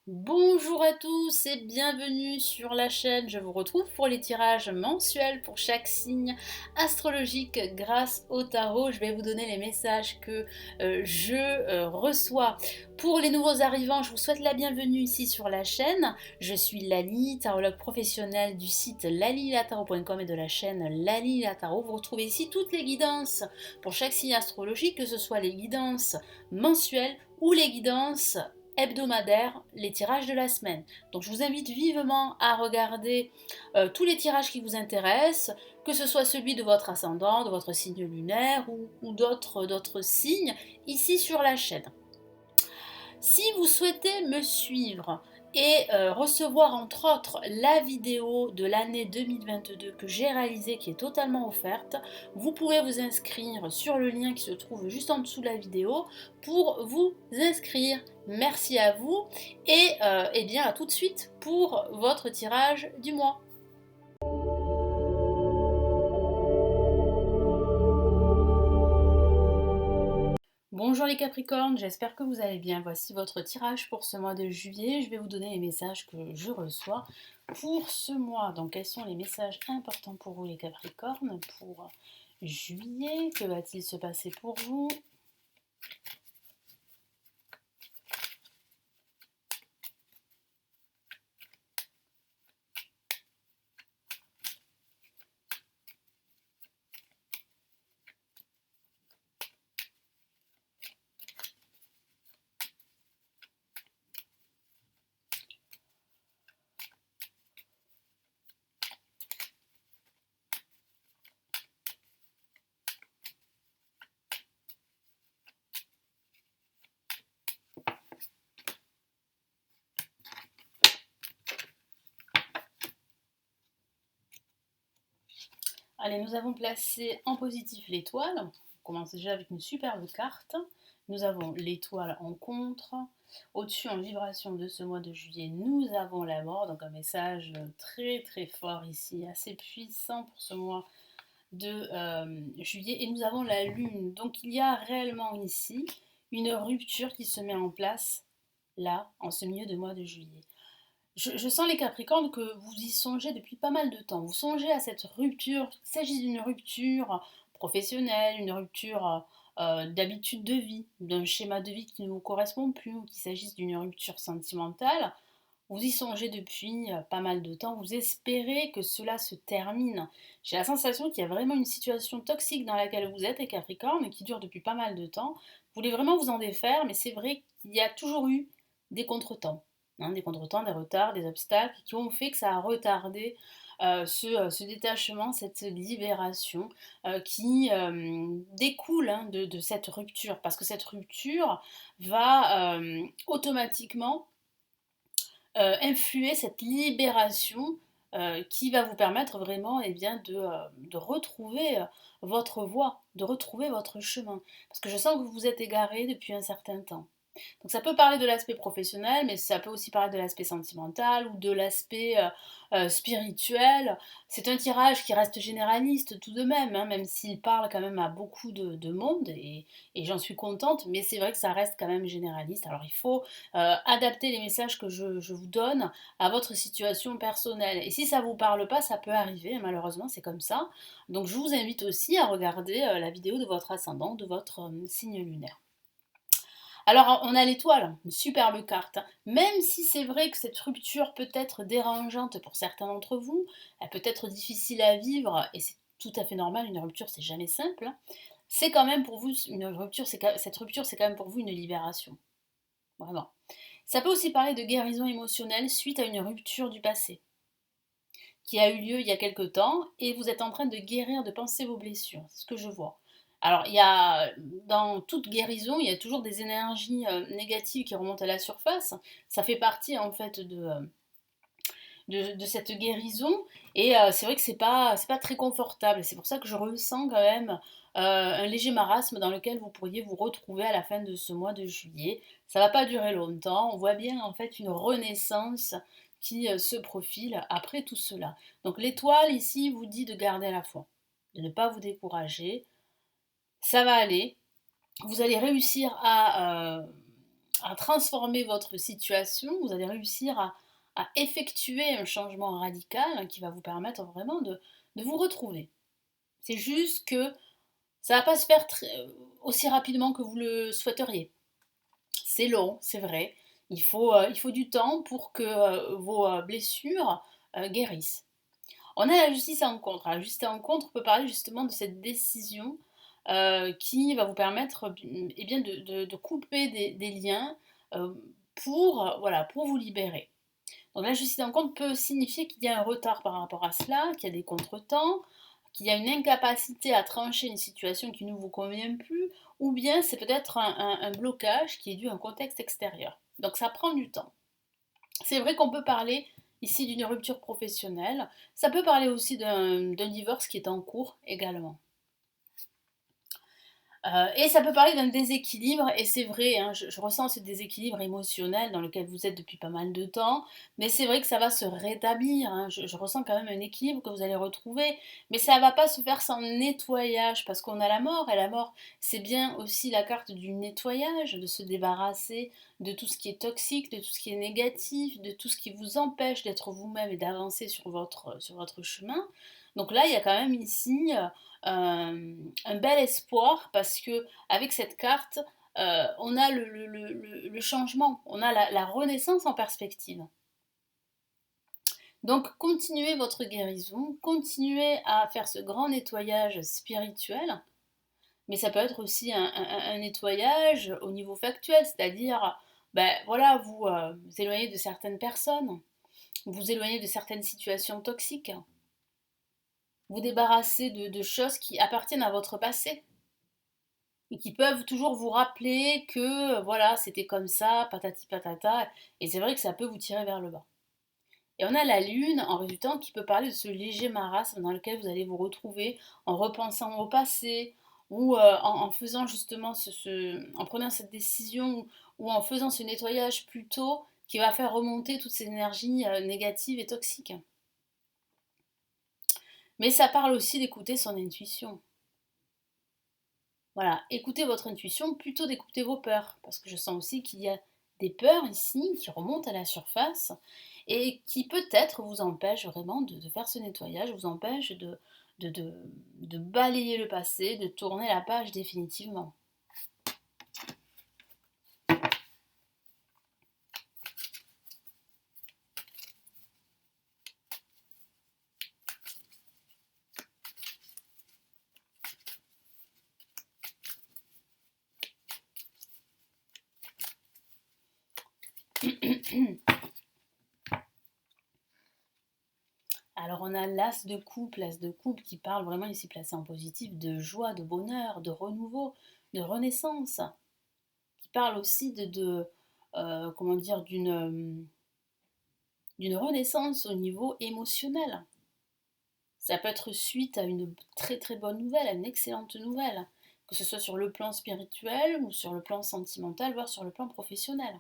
Bonjour à tous et bienvenue sur la chaîne. Je vous retrouve pour les tirages mensuels pour chaque signe astrologique grâce au tarot. Je vais vous donner les messages que je reçois. Pour les nouveaux arrivants, je vous souhaite la bienvenue ici sur la chaîne. Je suis Lali, tarologue professionnelle du site lalilataro.com et de la chaîne Lali la Tarot. Vous retrouvez ici toutes les guidances pour chaque signe astrologique, que ce soit les guidances mensuelles ou les guidances hebdomadaire, les tirages de la semaine. Donc je vous invite vivement à regarder tous les tirages qui vous intéressent, que ce soit celui de votre ascendant, de votre signe lunaire ou d'autres signes ici sur la chaîne. Si vous souhaitez me suivre et recevoir entre autres la vidéo de l'année 2022 que j'ai réalisée qui est totalement offerte, vous pouvez vous inscrire sur le lien qui se trouve juste en dessous de la vidéo pour vous inscrire. Merci à vous et bien à tout de suite pour votre tirage du mois. Bonjour les Capricornes, j'espère que vous allez bien. Voici votre tirage pour ce mois de juillet. Je vais vous donner les messages que je reçois pour ce mois. Donc quels sont les messages importants pour vous les Capricornes pour juillet? Que va-t-il se passer pour vous? Allez, nous avons placé en positif l'étoile. On commence déjà avec une superbe carte. Nous avons l'étoile en contre. Au-dessus, en vibration de ce mois de juillet, nous avons la mort. Donc un message très très fort ici, assez puissant pour ce mois de juillet. Et nous avons la lune. Donc il y a réellement ici une rupture qui se met en place là, en ce milieu de mois de juillet. Je sens les Capricornes que vous y songez depuis pas mal de temps. Vous songez à cette rupture. Il s'agit d'une rupture professionnelle, une rupture d'habitude de vie, d'un schéma de vie qui ne vous correspond plus, ou qu'il s'agisse d'une rupture sentimentale. Vous y songez depuis pas mal de temps. Vous espérez que cela se termine. J'ai la sensation qu'il y a vraiment une situation toxique dans laquelle vous êtes, les Capricornes, qui dure depuis pas mal de temps. Vous voulez vraiment vous en défaire, mais c'est vrai qu'il y a toujours eu des contretemps. Des contretemps, des retards, des obstacles qui ont fait que ça a retardé ce détachement, cette libération qui découle de cette rupture. Parce que cette rupture va automatiquement influer cette libération qui va vous permettre vraiment de retrouver votre voie, de retrouver votre chemin. Parce que je sens que vous vous êtes égaré depuis un certain temps. Donc ça peut parler de l'aspect professionnel, mais ça peut aussi parler de l'aspect sentimental ou de l'aspect spirituel. C'est un tirage qui reste généraliste tout de même, hein, même s'il parle quand même à beaucoup de monde, et j'en suis contente, mais c'est vrai que ça reste quand même généraliste. Alors il faut adapter les messages que je vous donne à votre situation personnelle. Et si ça ne vous parle pas, ça peut arriver, malheureusement c'est comme ça. Donc je vous invite aussi à regarder la vidéo de votre ascendant, de votre signe lunaire. Alors, on a l'étoile, une superbe carte. Même si c'est vrai que cette rupture peut être dérangeante pour certains d'entre vous, elle peut être difficile à vivre, et c'est tout à fait normal, une rupture, c'est jamais simple. C'est quand même pour vous une rupture, cette rupture, c'est quand même pour vous une libération. Vraiment. Ça peut aussi parler de guérison émotionnelle suite à une rupture du passé qui a eu lieu il y a quelque temps et vous êtes en train de guérir, de penser vos blessures. C'est ce que je vois. Alors, il y a, dans toute guérison, il y a toujours des énergies négatives qui remontent à la surface. Ça fait partie, en fait, de cette guérison. Et c'est vrai que c'est pas très confortable. C'est pour ça que je ressens quand même un léger marasme dans lequel vous pourriez vous retrouver à la fin de ce mois de juillet. Ça va pas durer longtemps. On voit bien, en fait, une renaissance qui se profile après tout cela. Donc l'étoile ici vous dit de garder la foi, de ne pas vous décourager. Ça va aller. Vous allez réussir à transformer votre situation, vous allez réussir à effectuer un changement radical qui va vous permettre vraiment de vous retrouver. C'est juste que ça va pas se faire aussi rapidement que vous le souhaiteriez. C'est long, c'est vrai. Il faut du temps pour que vos blessures guérissent. On a la justice à encontre. La justice à encontre peut parler justement de cette décision qui va vous permettre eh bien, de couper des liens voilà, pour vous libérer. Donc la justice à encontre peut signifier qu'il y a un retard par rapport à cela, qu'il y a des contretemps, qu'il y a une incapacité à trancher une situation qui ne vous convient plus, ou bien c'est peut-être un blocage qui est dû à un contexte extérieur. Donc ça prend du temps. C'est vrai qu'on peut parler ici d'une rupture professionnelle, ça peut parler aussi d'un divorce qui est en cours également. Et ça peut parler d'un déséquilibre, et c'est vrai, hein, je ressens ce déséquilibre émotionnel dans lequel vous êtes depuis pas mal de temps, mais c'est vrai que ça va se rétablir, hein, je ressens quand même un équilibre que vous allez retrouver, mais ça va pas se faire sans nettoyage, parce qu'on a la mort, et la mort, c'est bien aussi la carte du nettoyage, de se débarrasser de tout ce qui est toxique, de tout ce qui est négatif, de tout ce qui vous empêche d'être vous-même et d'avancer sur votre chemin. Donc là, il y a quand même ici un bel espoir parce que avec cette carte, on a le changement, on a la renaissance en perspective. Donc continuez votre guérison, continuez à faire ce grand nettoyage spirituel, mais ça peut être aussi un nettoyage au niveau factuel, c'est-à-dire, ben voilà, vous éloignez de certaines personnes, vous éloignez de certaines situations toxiques, vous débarrasser de choses qui appartiennent à votre passé et qui peuvent toujours vous rappeler que voilà, c'était comme ça, patati patata, et c'est vrai que ça peut vous tirer vers le bas. Et on a la lune en résultant qui peut parler de ce léger marasme dans lequel vous allez vous retrouver en repensant au passé ou en faisant justement en prenant cette décision ou en faisant ce nettoyage plus tôt qui va faire remonter toutes ces énergies négatives et toxiques. Mais ça parle aussi d'écouter son intuition. Voilà, écoutez votre intuition plutôt d'écouter vos peurs, parce que je sens aussi qu'il y a des peurs ici qui remontent à la surface et qui peut-être vous empêchent vraiment de faire ce nettoyage, vous empêchent de, de, de balayer le passé, de tourner la page définitivement. Alors on a l'as de coupe qui parle vraiment ici placé en positif de joie, de bonheur, de renouveau, de renaissance, qui parle aussi comment dire, d'une renaissance au niveau émotionnel. Ça peut être suite à une très très bonne nouvelle, à une excellente nouvelle, que ce soit sur le plan spirituel ou sur le plan sentimental, voire sur le plan professionnel.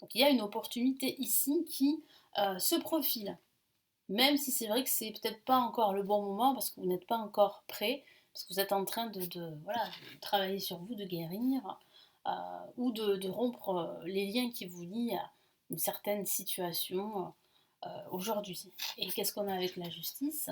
Donc il y a une opportunité ici qui se profile. Même si c'est vrai que c'est peut-être pas encore le bon moment parce que vous n'êtes pas encore prêt, parce que vous êtes en train voilà, de travailler sur vous, de guérir, ou de rompre les liens qui vous lient à une certaine situation aujourd'hui. Et qu'est-ce qu'on a avec la justice?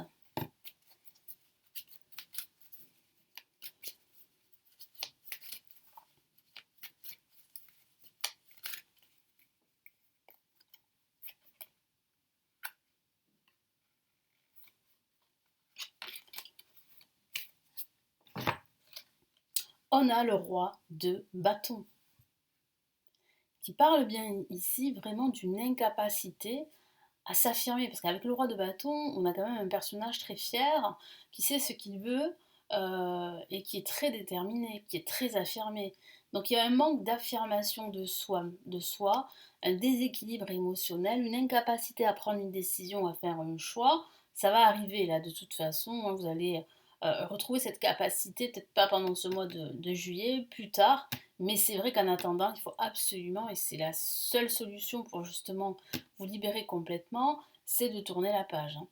On a le roi de bâton, qui parle bien ici vraiment d'une incapacité à s'affirmer. Parce qu'avec le roi de bâton, on a quand même un personnage très fier, qui sait ce qu'il veut, et qui est très déterminé, qui est très affirmé. Donc il y a un manque d'affirmation de soi, un déséquilibre émotionnel, une incapacité à prendre une décision, à faire un choix. Ça va arriver là de toute façon, hein, vous allez retrouver cette capacité, peut-être pas pendant ce mois de juillet, plus tard, mais c'est vrai qu'en attendant, il faut absolument, et c'est la seule solution pour justement vous libérer complètement, c'est de tourner la page. Hein.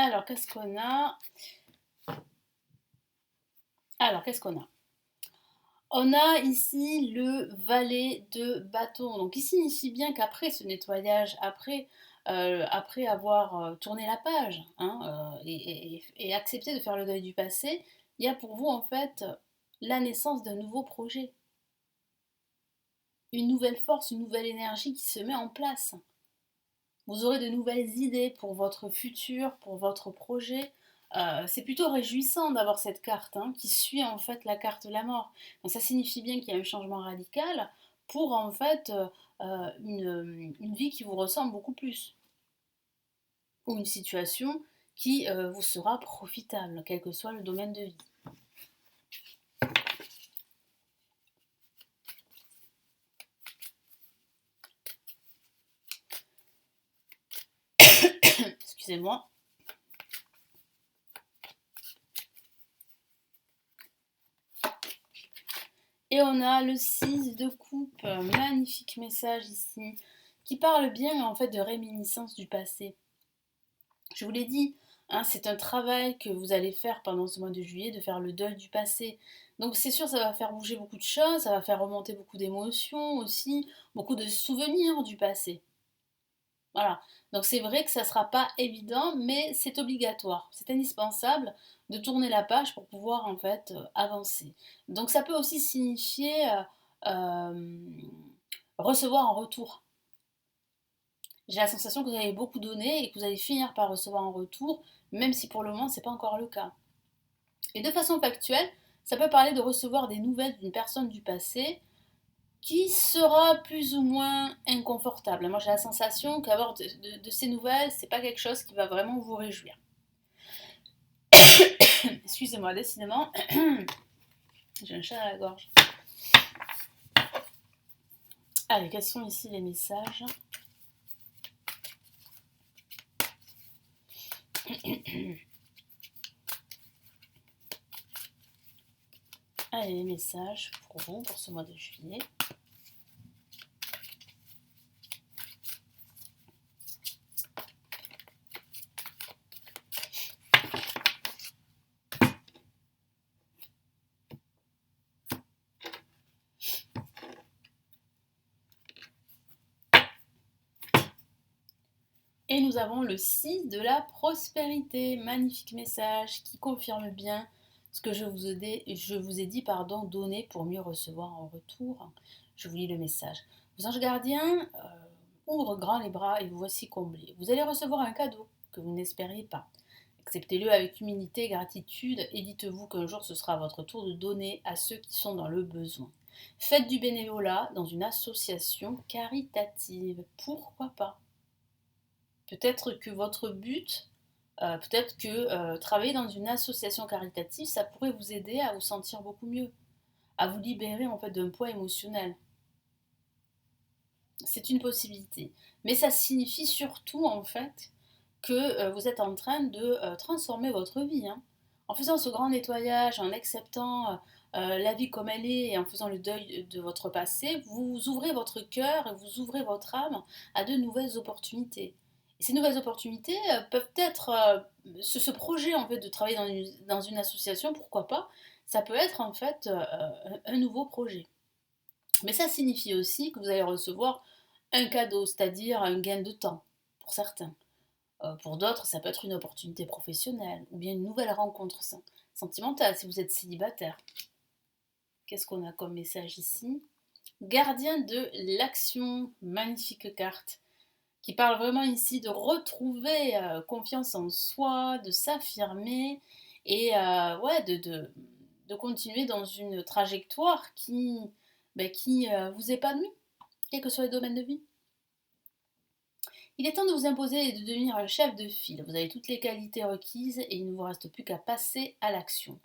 Alors, qu'est-ce qu'on a? Alors, qu'est-ce qu'on a? On a ici le valet de bâton. Donc, il signifie bien qu'après ce nettoyage, après avoir tourné la page hein, et accepté de faire le deuil du passé, il y a pour vous en fait la naissance d'un nouveau projet. Une nouvelle force, une nouvelle énergie qui se met en place. Vous aurez de nouvelles idées pour votre futur, pour votre projet. C'est plutôt réjouissant d'avoir cette carte hein, qui suit en fait la carte de la mort. Donc ça signifie bien qu'il y a un changement radical pour en fait une vie qui vous ressemble beaucoup plus. Ou une situation qui vous sera profitable, quel que soit le domaine de vie. Excusez-moi. Et on a le 6 de coupe, magnifique message ici, qui parle bien en fait de réminiscence du passé. Je vous l'ai dit, hein, c'est un travail que vous allez faire pendant ce mois de juillet, de faire le deuil du passé. Donc c'est sûr, ça va faire bouger beaucoup de choses, ça va faire remonter beaucoup d'émotions aussi, beaucoup de souvenirs du passé. Voilà. Donc c'est vrai que ça ne sera pas évident, mais c'est obligatoire, c'est indispensable de tourner la page pour pouvoir en fait avancer. Donc ça peut aussi signifier euh, recevoir en retour. J'ai la sensation que vous avez beaucoup donné et que vous allez finir par recevoir en retour, même si pour le moment ce n'est pas encore le cas. Et de façon factuelle, ça peut parler de recevoir des nouvelles d'une personne du passé qui sera plus ou moins inconfortable. Moi, j'ai la sensation qu'avoir de ces nouvelles, c'est pas quelque chose qui va vraiment vous réjouir. Excusez-moi, décidément, j'ai un chat à la gorge. Allez, quels sont ici les messages? Allez, les messages pour vous, pour ce mois de juillet. Et nous avons le 6 de la prospérité, magnifique message qui confirme bien ce que je vous ai dit, donner pour mieux recevoir en retour. Je vous lis le message. Vos anges gardiens ouvrent grand les bras et vous voici comblés. Vous allez recevoir un cadeau que vous n'espériez pas. Acceptez-le avec humilité et gratitude et dites-vous qu'un jour ce sera votre tour de donner à ceux qui sont dans le besoin. Faites du bénévolat dans une association caritative. Pourquoi pas? Peut-être que votre but, peut-être que travailler dans une association caritative, ça pourrait vous aider à vous sentir beaucoup mieux, à vous libérer en fait d'un poids émotionnel. C'est une possibilité. Mais ça signifie surtout en fait que vous êtes en train de transformer votre vie. Hein. En faisant ce grand nettoyage, en acceptant la vie comme elle est et en faisant le deuil de votre passé, vous ouvrez votre cœur et vous ouvrez votre âme à de nouvelles opportunités. Et ces nouvelles opportunités peuvent être ce projet en fait de travailler dans une association, pourquoi pas, ça peut être en fait un nouveau projet. Mais ça signifie aussi que vous allez recevoir un cadeau, c'est-à-dire un gain de temps pour certains. Pour d'autres, ça peut être une opportunité professionnelle ou bien une nouvelle rencontre sentimentale si vous êtes célibataire. Qu'est-ce qu'on a comme message ici? Gardien de l'action, magnifique carte, qui parle vraiment ici de retrouver confiance en soi, de s'affirmer et ouais, de continuer dans une trajectoire qui vous épanouit, quel que soit le domaine de vie. Il est temps de vous imposer et de devenir un chef de file. Vous avez toutes les qualités requises et il ne vous reste plus qu'à passer à l'action.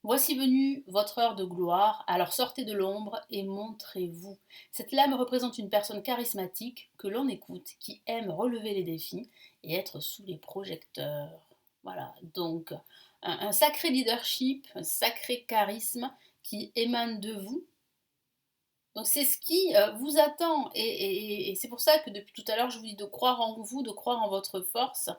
Voici venue votre heure de gloire, alors sortez de l'ombre et montrez-vous. Cette lame représente une personne charismatique que l'on écoute, qui aime relever les défis et être sous les projecteurs. Voilà, donc un sacré leadership, un sacré charisme qui émane de vous. Donc c'est ce qui vous attend et c'est pour ça que depuis tout à l'heure je vous dis de croire en vous, de croire en votre force,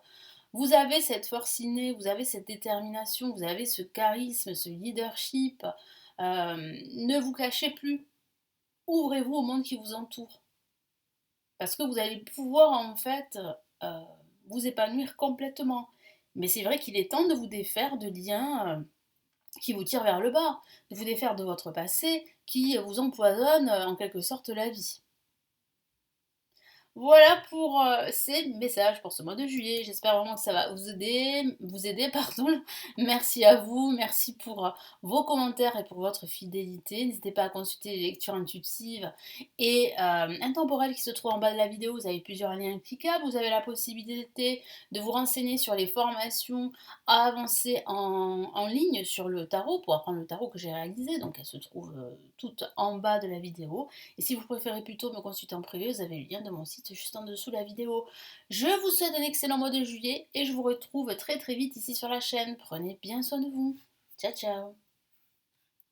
Vous avez cette force innée, vous avez cette détermination, vous avez ce charisme, ce leadership. Ne vous cachez plus. Ouvrez-vous au monde qui vous entoure. Parce que vous allez pouvoir en fait euh, vous épanouir complètement. Mais c'est vrai qu'il est temps de vous défaire de liens qui vous tirent vers le bas, de vous défaire de votre passé qui vous empoisonne en quelque sorte la vie. Voilà pour ces messages pour ce mois de juillet. J'espère vraiment que ça va vous aider, pardon. Merci à vous, merci pour vos commentaires et pour votre fidélité. N'hésitez pas à consulter les lectures intuitives et intemporelles qui se trouvent en bas de la vidéo. Vous avez plusieurs liens cliquables. Vous avez la possibilité de vous renseigner sur les formations à avancer en ligne sur le tarot pour apprendre le tarot que j'ai réalisé. Donc elles se trouvent toutes en bas de la vidéo. Et si vous préférez plutôt me consulter en privé, vous avez le lien de mon site juste en dessous de la vidéo. Je vous souhaite un excellent mois de juillet et je vous retrouve très très vite ici sur la chaîne. Prenez bien soin de vous. Ciao ciao.